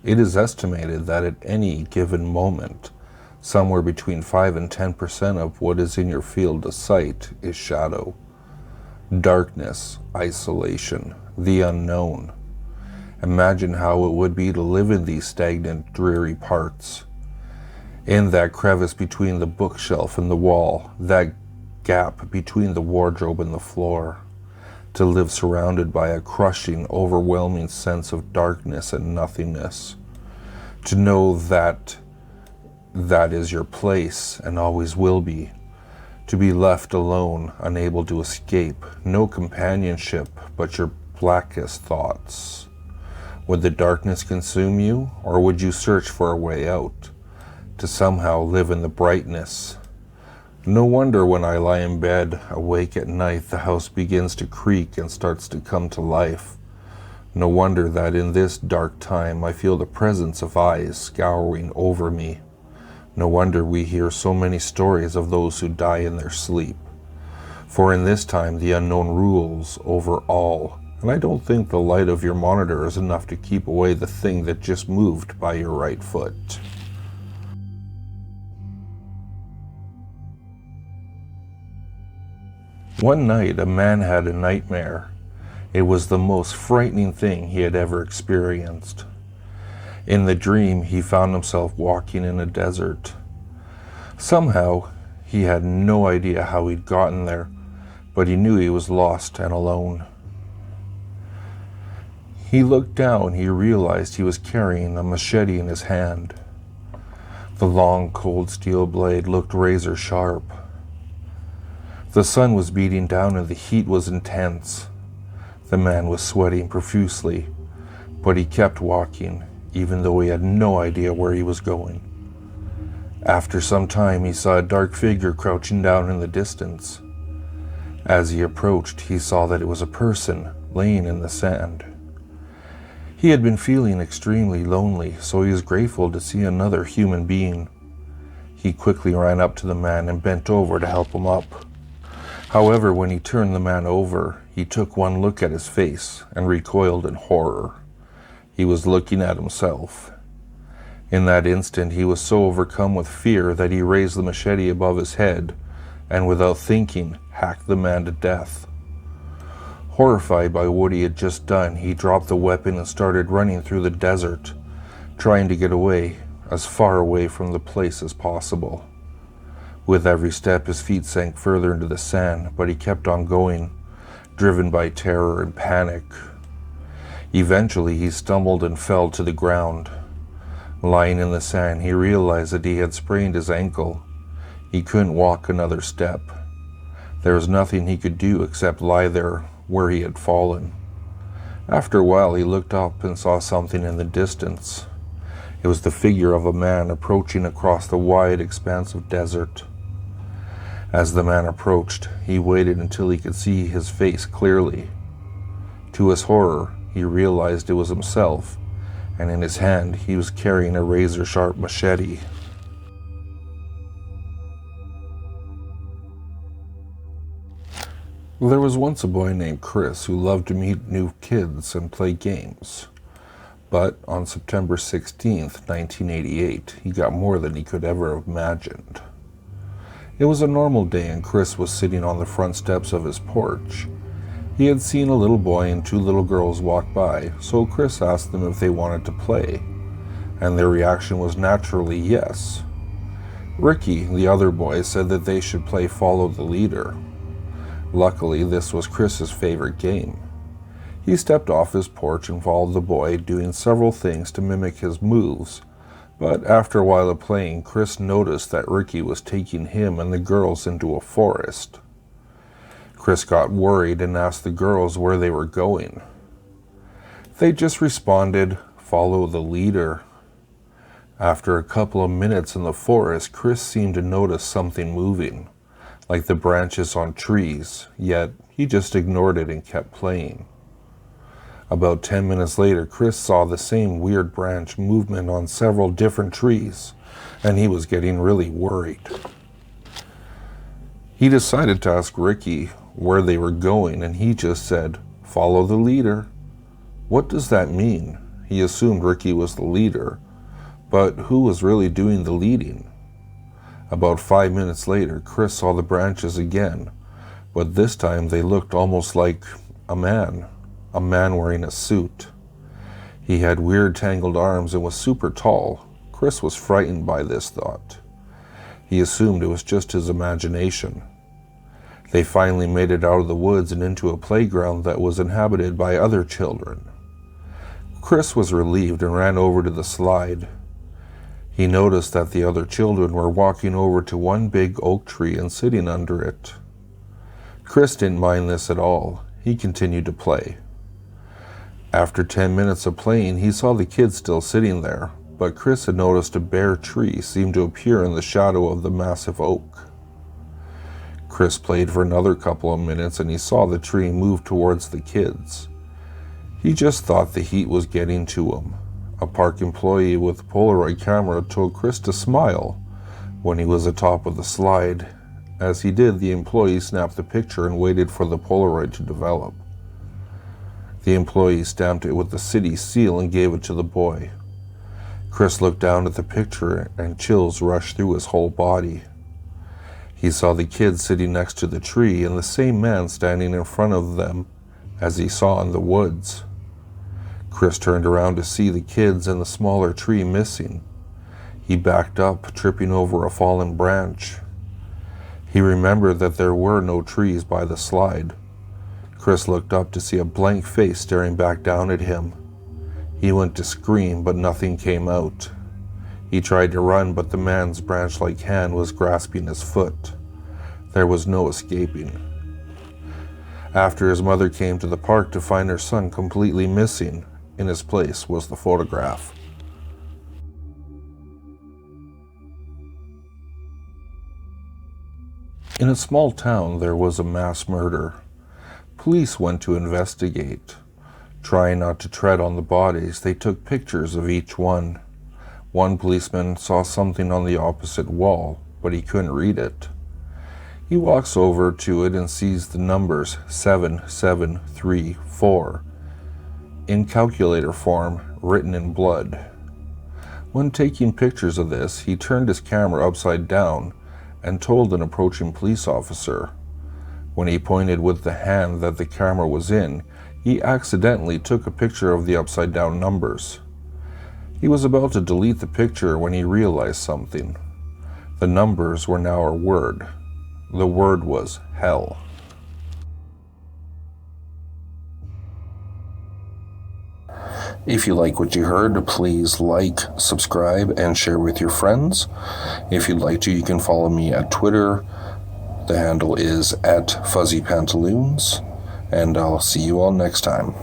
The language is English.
It is estimated that at any given moment, somewhere between 5 and 10% of what is in your field of sight is shadow. Darkness, isolation, the unknown. Imagine how it would be to live in these stagnant, dreary parts. In that crevice between the bookshelf and the wall, that gap between the wardrobe and the floor. To live surrounded by a crushing, overwhelming sense of darkness and nothingness. To know that that is your place and always will be. To be left alone, unable to escape, no companionship but your blackest thoughts. Would the darkness consume you, or would you search for a way out? To somehow live in the brightness. No wonder when I lie in bed, awake at night, the house begins to creak and starts to come to life. No wonder that in this dark time I feel the presence of eyes scouring over me. No wonder we hear so many stories of those who die in their sleep. For in this time the unknown rules over all, and I don't think the light of your monitor is enough to keep away the thing that just moved by your right foot. One night, a man had a nightmare. It was the most frightening thing he had ever experienced. In the dream, he found himself walking in a desert. Somehow, he had no idea how he'd gotten there, but he knew he was lost and alone. He looked down, he realized he was carrying a machete in his hand. The long, cold steel blade looked razor sharp. The sun was beating down and the heat was intense. The man was sweating profusely, but he kept walking, even though he had no idea where he was going. After some time, he saw a dark figure crouching down in the distance. As he approached, he saw that it was a person laying in the sand. He had been feeling extremely lonely, so he was grateful to see another human being. He quickly ran up to the man and bent over to help him up. However, when he turned the man over, he took one look at his face and recoiled in horror. He was looking at himself. In that instant, he was so overcome with fear that he raised the machete above his head and, without thinking, hacked the man to death. Horrified by what he had just done, he dropped the weapon and started running through the desert, trying to get away, as far away from the place as possible. With every step, his feet sank further into the sand, but he kept on going, driven by terror and panic. Eventually, he stumbled and fell to the ground. Lying in the sand, he realized that he had sprained his ankle. He couldn't walk another step. There was nothing he could do except lie there where he had fallen. After a while, he looked up and saw something in the distance. It was the figure of a man approaching across the wide expanse of desert. As the man approached, he waited until he could see his face clearly. To his horror, he realized it was himself, and in his hand he was carrying a razor-sharp machete. There was once a boy named Chris who loved to meet new kids and play games. But on September 16th, 1988, he got more than he could ever have imagined. It was a normal day and Chris was sitting on the front steps of his porch. He had seen a little boy and two little girls walk by, so Chris asked them if they wanted to play, and their reaction was naturally yes. Ricky, the other boy, said that they should play Follow the Leader. Luckily, this was Chris's favorite game. He stepped off his porch and followed the boy, doing several things to mimic his moves, but after a while of playing, Chris noticed that Ricky was taking him and the girls into a forest. Chris got worried and asked the girls where they were going. They just responded, "Follow the leader." After a couple of minutes in the forest, Chris seemed to notice something moving, like the branches on trees, yet he just ignored it and kept playing. About 10 minutes later, Chris saw the same weird branch movement on several different trees, and he was getting really worried. He decided to ask Ricky where they were going, and he just said, "Follow the leader." "What does that mean?" He assumed Ricky was the leader, but who was really doing the leading? About 5 minutes later, Chris saw the branches again, but this time they looked almost like a man wearing a suit. He had weird tangled arms and was super tall. Chris was frightened by this thought. He assumed it was just his imagination. They finally made it out of the woods and into a playground that was inhabited by other children. Chris was relieved and ran over to the slide. He noticed that the other children were walking over to one big oak tree and sitting under it. Chris didn't mind this at all. He continued to play. After 10 minutes of playing, he saw the kids still sitting there, but Chris had noticed a bare tree seem to appear in the shadow of the massive oak. Chris played for another couple of minutes and he saw the tree move towards the kids. He just thought the heat was getting to him. A park employee with a Polaroid camera told Chris to smile when he was atop of the slide. As he did, the employee snapped the picture and waited for the Polaroid to develop. The employee stamped it with the city seal and gave it to the boy. Chris looked down at the picture and chills rushed through his whole body. He saw the kids sitting next to the tree and the same man standing in front of them as he saw in the woods. Chris turned around to see the kids and the smaller tree missing. He backed up, tripping over a fallen branch. He remembered that there were no trees by the slide. Chris looked up to see a blank face staring back down at him. He went to scream, but nothing came out. He tried to run, but the man's branch-like hand was grasping his foot. There was no escaping. After his mother came to the park to find her son completely missing, in his place was the photograph. In a small town, there was a mass murder. Police went to investigate. Trying not to tread on the bodies, they took pictures of each one. One policeman saw something on the opposite wall, but he couldn't read it. He walks over to it and sees the numbers 7734 in calculator form, written in blood. When taking pictures of this, he turned his camera upside down and told an approaching police officer. When he pointed with the hand that the camera was in, he accidentally took a picture of the upside down numbers. He was about to delete the picture when he realized something. The numbers were now a word. The word was hell. If you like what you heard, please like, subscribe, and share with your friends. If you'd like to, you can follow me at Twitter. The handle is @FuzzyPantaloons, and I'll see you all next time.